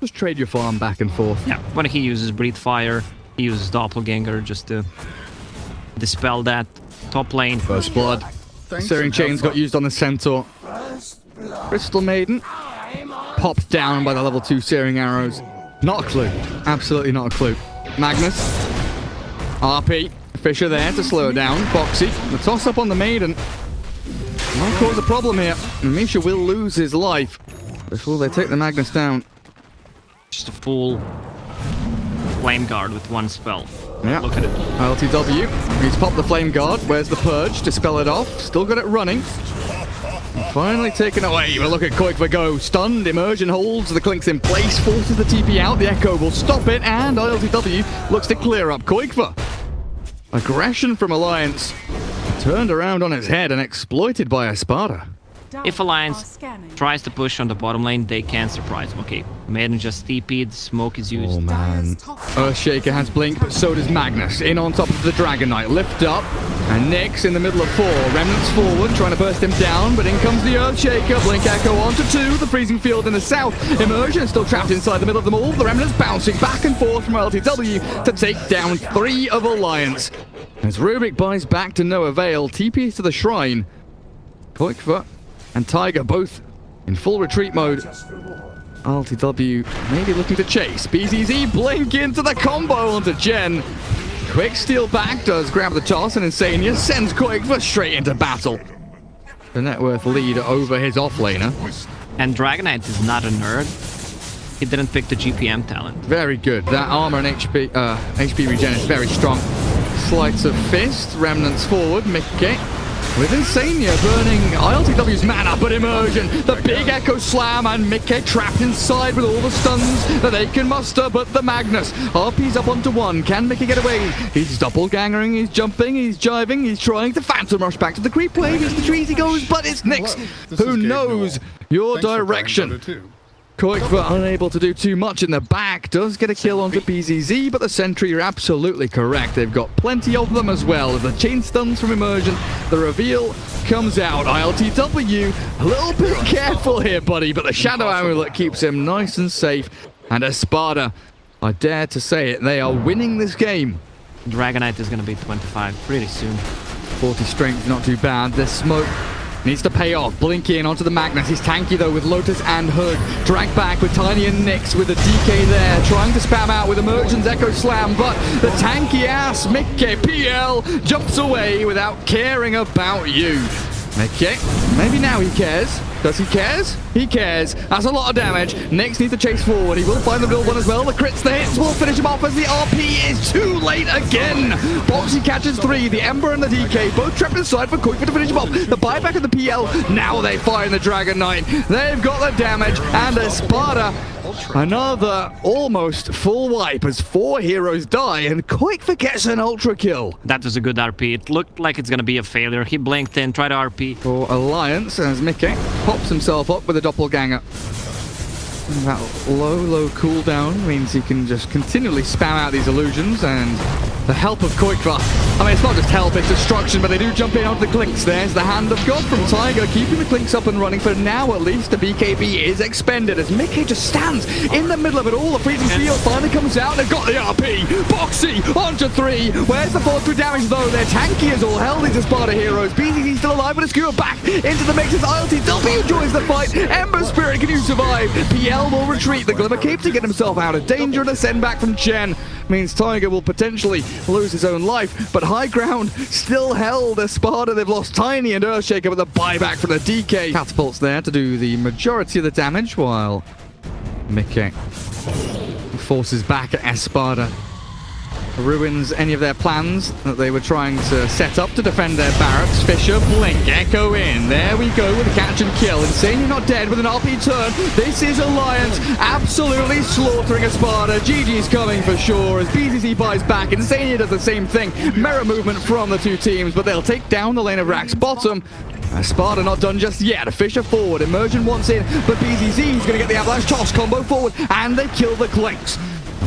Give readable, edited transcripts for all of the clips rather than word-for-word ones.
Just trade your farm back and forth. Yeah, when he uses Breathe Fire, he uses Doppelganger just to dispel that top lane. First blood. Searing Chains got used on the Centaur. Crystal Maiden popped down by the level 2 Searing Arrows. Not a clue. Absolutely not a clue. Magnus. RP. Fisher there to slow it down. Foxy. The toss up on the Maiden might cause a problem here. Misha will lose his life before they take the Magnus down. Just a full Flame Guard with one spell. Yeah. Look at it. LTW. He's popped the Flame Guard. Where's the Purge to spell it off? Still got it running. Finally taken away, but look at Qualifiers go. Stunned, Immersion holds the Clinks in place, forces the TP out, the Echo will stop it, and ILTW looks to clear up Qualifiers. Aggression from Alliance turned around on its head and exploited by ESPADA. If Alliance tries to push on the bottom lane, they can surprise them. Okay, Maiden just TP'd, smoke is used. Oh man. Earthshaker has Blink, but so does Magnus. In on top of the Dragon Knight. Lift up, and Nyx in the middle of 4. Remnants forward, trying to burst him down, but in comes the Earthshaker. Blink Echo onto 2. The freezing field in the south. Immersion still trapped inside the middle of them all. The Remnants bouncing back and forth from LTW to take down 3 of Alliance. As Rubik buys back to no avail, TPs to the Shrine. Qualifiers and Tiger both in full retreat mode. LTW maybe looking to chase. BZZ Blink into the combo onto Jen. Quick steal back, does grab the toss, and Insania sends Qualifiers straight into battle. The net worth lead over his offlaner. And Dragon Knight is not a nerd. He didn't pick the GPM talent. Very good. That armor and HP regen is very strong. Sleights of Fist, Remnants forward, Mickey. With Insania burning ILTW's mana, but Immersion, the big Echo Slam, and Mickey trapped inside with all the stuns that they can muster, but the Magnus. RP's up onto 1. Can Mickey get away? He's doppelgangering, he's jumping, he's jiving, he's trying to phantom rush back to the creep wave. It's the trees he goes, but it's Nyx who knows your direction. Qualifiers unable to do too much in the back, does get a kill onto BZZ, but the Sentry, you're absolutely correct. They've got plenty of them as well. The chain stuns from Immersion, the reveal comes out. ILTW, a little bit careful here, buddy, but the Shadow Amulet keeps him nice and safe. And ESPADA, I dare to say it, they are winning this game. Dragon Knight is going to be 25 pretty soon. 40 strength, not too bad. This smoke needs to pay off. Blink in onto the Magnus. He's tanky though with Lotus and Hood. Drag back with Tiny and Nyx with a DK there. Trying to spam out with Immersion's Echo Slam, but the tanky ass Mickey PL jumps away without caring about you. Mickey, maybe now he cares. Does he cares? He cares. That's a lot of damage. Nyx needs to chase forward. He will find the real one as well. The crits, the hits will finish him off as the RP is too late again. Boxy catches 3. The Ember and the DK both trapped inside for Qualifiers to finish him off. The buyback of the PL. Now they find the Dragon Knight. They've got the damage. And ESPADA, another almost full wipe as 4 heroes die and Qualifiers gets an ultra kill. That was a good RP. It looked like it's going to be a failure. He blinked in, tried to RP. For Alliance as Mickey pops himself up with a doppelganger. That low cooldown means he can just continually spam out these illusions, and the help of Qualifiers. I mean, it's not just help, it's destruction, but they do jump in onto the Clinks. There's the Hand of God from Tiger, keeping the Clinks up and running for now at least. The BKB is expended as Mickey just stands in the middle of it all. The freezing field finally comes out. They've got the RP. Boxy onto 3. Where's the fall through damage though? They're tanky as all hell, these ESPADA heroes. BZZ still alive, but it's Skewer back into the mix as ILTW joins the fight. Ember Spirit, can you survive? PL will retreat. The Glimmer Cape to get himself out of danger, and a send back from Chen means Tiger will potentially lose his own life, but high ground still held. ESPADA, they've lost Tiny and Earthshaker, with a buyback from the DK. Catapults there to do the majority of the damage, while Mickey forces back at ESPADA. Ruins any of their plans that they were trying to set up to defend their barracks. Fisher, Blink, Echo in. There we go with a catch and kill. Insania not dead with an RP turn. This is Alliance absolutely slaughtering ESPADA. GG's coming for sure as BZZ buys back. Insania does the same thing. Mirror movement from the two teams, but they'll take down the lane of Rack's bottom. ESPADA not done just yet. Fisher forward. Immersion wants in, but BZZ is going to get the avalanche toss combo forward, and they kill the Clinks.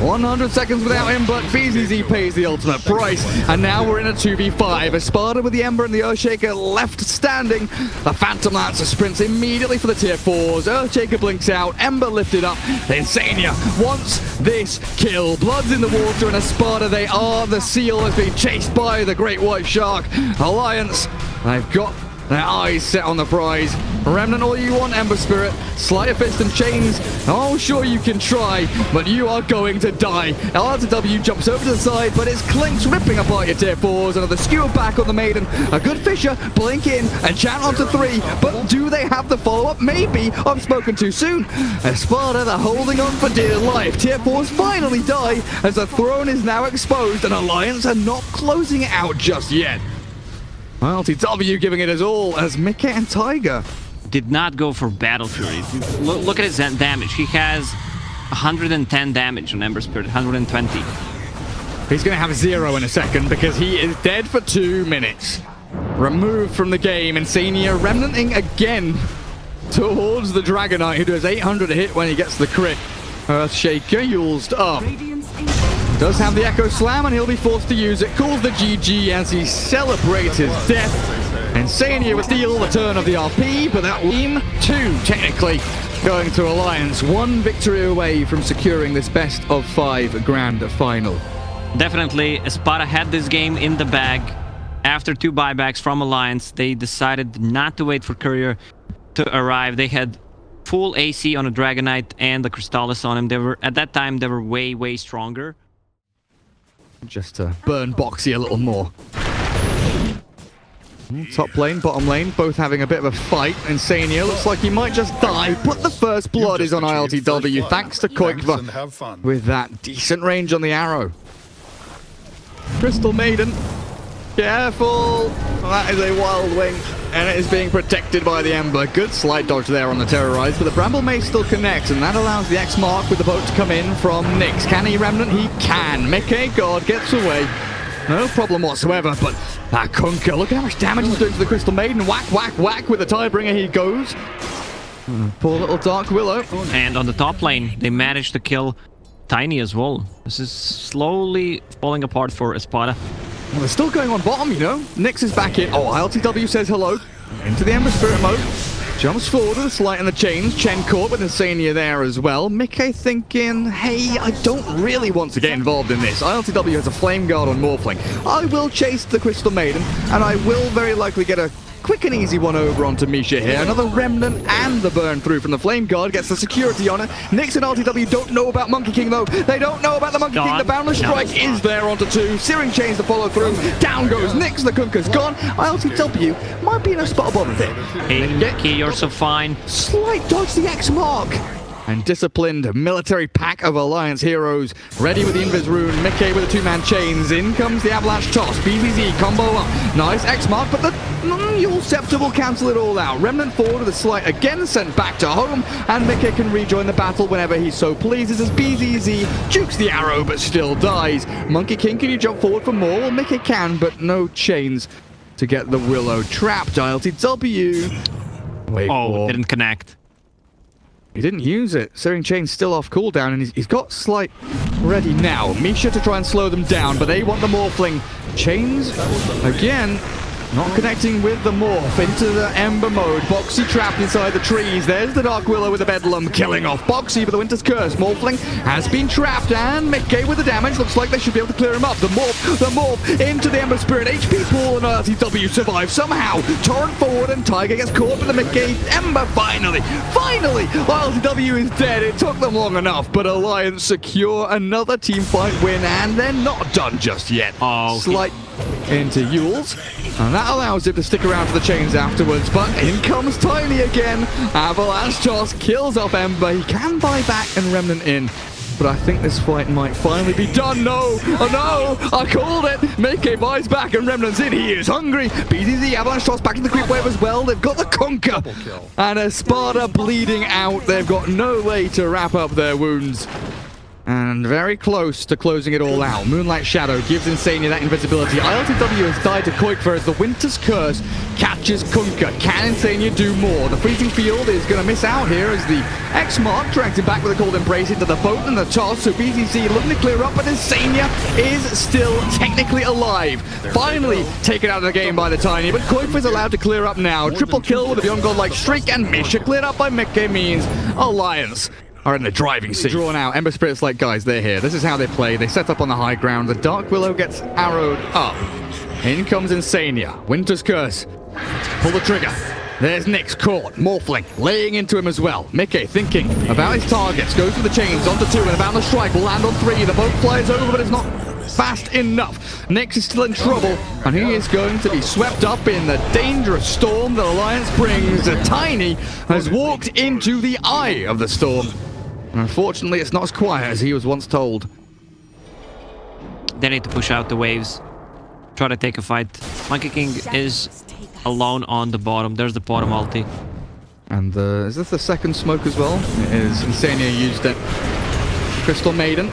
100 seconds without him, but BZZ pays the ultimate price. And now we're in a 2v5. ESPADA with the Ember and the Earthshaker left standing. The Phantom Lancer sprints immediately for the tier 4s. Earthshaker blinks out, Ember lifted up. Insania wants this kill. Blood's in the water, and ESPADA, they are. The seal has been chased by the Great White Shark. Alliance, they've got their eyes set on the prize. Remnant all you want, Ember Spirit. Sleight of Fist and Chains. Oh, sure you can try, but you are going to die. LR2W jumps over to the side, but it's Clinks ripping apart your tier 4s. Another skewer back on the Maiden. A good Fisher, blink in, and chant onto 3. But do they have the follow-up? Maybe. I've spoken too soon. ESPADA, they're holding on for dear life. Tier 4s finally die as the throne is now exposed, and Alliance are not closing it out just yet. LTW giving it his all as Mickey and Tiger did not go for Battle Fury. Look at his damage. He has 110 damage on Ember Spirit, 120. He's going to have 0 in a second because he is dead for 2 minutes. Removed from the game, Insania remnanting again towards the Dragonite, who does 800 a hit when he gets the crit. Earthshaker used up. Does have the Echo Slam, and he'll be forced to use it. Calls the GG as he celebrates his death. Insania will steal the turn of the RP, but that team 2 technically going to Alliance. 1 victory away from securing this best of 5 grand final. Definitely, ESPADA had this game in the bag. After 2 buybacks from Alliance, they decided not to wait for Courier to arrive. They had full AC on a Dragonite and the Crystallis on him. They were, at that time, they were way stronger. Just to burn Boxy a little more. Top lane, bottom lane, both having a bit of a fight. Insania looks like he might just die, but the first blood is on ILTW, thanks to Koikva with that decent range on the arrow. Crystal Maiden, careful! That is a wild wing, and it is being protected by the Ember. Good slight dodge there on the Terrorize, but the Bramble Mace still connects, and that allows the X Mark with the boat to come in from Nyx. Can he Remnant? He can. Mickey God gets away. No problem whatsoever, but that Kunkka, look at how much damage he's doing to the Crystal Maiden. Whack with the Tiebringer he goes. Poor little Dark Willow. And on the top lane, they managed to kill Tiny as well. This is slowly falling apart for ESPADA. Well, they're still going on bottom, you know. Nyx is back in. Oh, ILTW says hello. Into the Ember Spirit mode. Jumps forward with a slight in the chains. Chen caught with Insania there as well. Mickey thinking, hey, I don't really want to get involved in this. ILTW has a Flame Guard on Morphling. I will chase the Crystal Maiden, and I will very likely get a quick and easy one over onto Misha here. Another Remnant and the burn through from the Flame Guard gets the security on it. Nyx and RTW don't know about Monkey King though. They don't know about the Monkey King. The Boundless Strike is there onto 2. Searing Chains to follow through. Down goes Nyx. The Kunkka's gone. ILTW might be in a spot above it. Hey, Mickey, you're so fine. Slight dodge the X Mark. And disciplined military pack of Alliance heroes. Ready with the Invis Rune. Mickey with the 2-man chains. In comes the Avalanche Toss. BZZ combo up. Nice X Mark, but the Yule Scepter will cancel it all out. Remnant forward with a slight again sent back to home. And Mickey can rejoin the battle whenever he so pleases as BZZ jukes the arrow but still dies. Monkey King, can you jump forward for more? Well, Mickey can, but no chains to get the Willow trapped. ILTW. Wait, oh, didn't connect. He didn't use it. Searing Chain's still off cooldown, and he's got Slight ready now. Misha to try and slow them down, but they want the Morphling. Chains, again, not connecting with the Morph into the Ember mode. Boxy trapped inside the trees. There's the Dark Willow with the Bedlam, killing off Boxy for the Winter's Curse. Morphling has been trapped, and Mickey with the damage. Looks like they should be able to clear him up. The Morph into the Ember Spirit. HP pool and RTW survive somehow. Torrent forward, and Tiger gets caught with the Mickey. Ember finally! RTW is dead. It took them long enough, but Alliance secure another team fight win, and they're not done just yet. Oh, Slight into Yules, and that allows him to stick around for the chains afterwards, but in comes Tiny again. Avalanche Toss kills off Ember. He can buy back and Remnant in, but I think this fight might finally be done. No! Oh no! I called it! Mickey buys back and Remnant's in. He is hungry. BZZ Avalanche Toss back in the creep wave as well. They've got the Kunkka. And ESPADA bleeding out. They've got no way to wrap up their wounds. And very close to closing it all out. Moonlight Shadow gives Insania that invisibility. ILTW has died to Qualifiers as the Winter's Curse catches Kunkka. Can Insania do more? The Freezing Field is going to miss out here as the X-Mark drags him back with a Cold Embrace into the boat and the toss. So BZZ looking to clear up, but Insania is still technically alive. Finally taken out of the game by the Tiny, but Qualifiers allowed to clear up now. Triple kill with a Beyond Godlike streak, and Misha cleared up by Mickey means Alliance are in the driving seat. Drawn out. Ember Spirit's like, guys, they're here. This is how they play. They set up on the high ground. The Dark Willow gets arrowed up. In comes Insania. Winter's Curse. Pull the trigger. There's Nyx caught. Morphling laying into him as well. Mickey thinking about his targets. Goes for the chains onto 2 and about the strike. Will land on 3. The boat flies over, but it's not fast enough. Nyx is still in trouble, and he is going to be swept up in the dangerous storm that Alliance brings. Tiny has walked into the eye of the storm. Unfortunately, it's not as quiet as he was once told. They need to push out the waves. Try to take a fight. Monkey King is alone on the bottom. There's the bottom ulti. And is this the second smoke as well? It is. Insania used it. Crystal Maiden.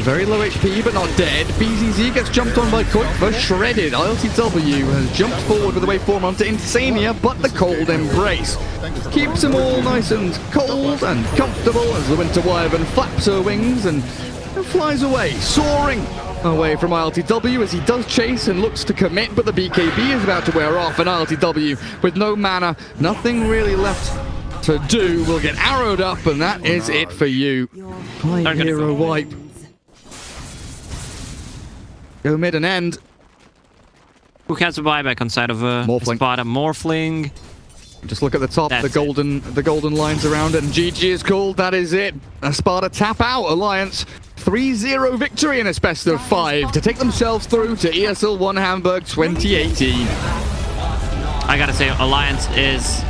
Very low HP, but not dead. BZZ gets jumped on by Qualifiers, shredded. ILTW has jumped forward with the wave form onto Insania, but the Cold Embrace keeps them all nice and cold and comfortable as the Winter Wyvern flaps her wings and flies away, soaring away from ILTW as he does chase and looks to commit, but the BKB is about to wear off, and ILTW with no mana, nothing really left to do, will get arrowed up, and that is it for you. High hero wipe. Go mid and end. Who has a buyback on side of ESPADA? Morphling. Just look at the top, the golden lines around it, and GG is called. That is it. ESPADA tap out Alliance. 3-0 victory in its best of 5 to take themselves through to ESL 1 Hamburg 2018. I gotta say, Alliance is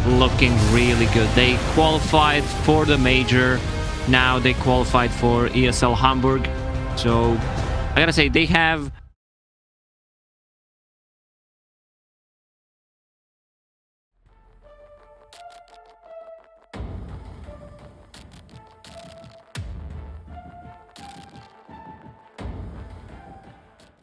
looking really good. They qualified for the major. Now they qualified for ESL Hamburg. So I gotta say, they have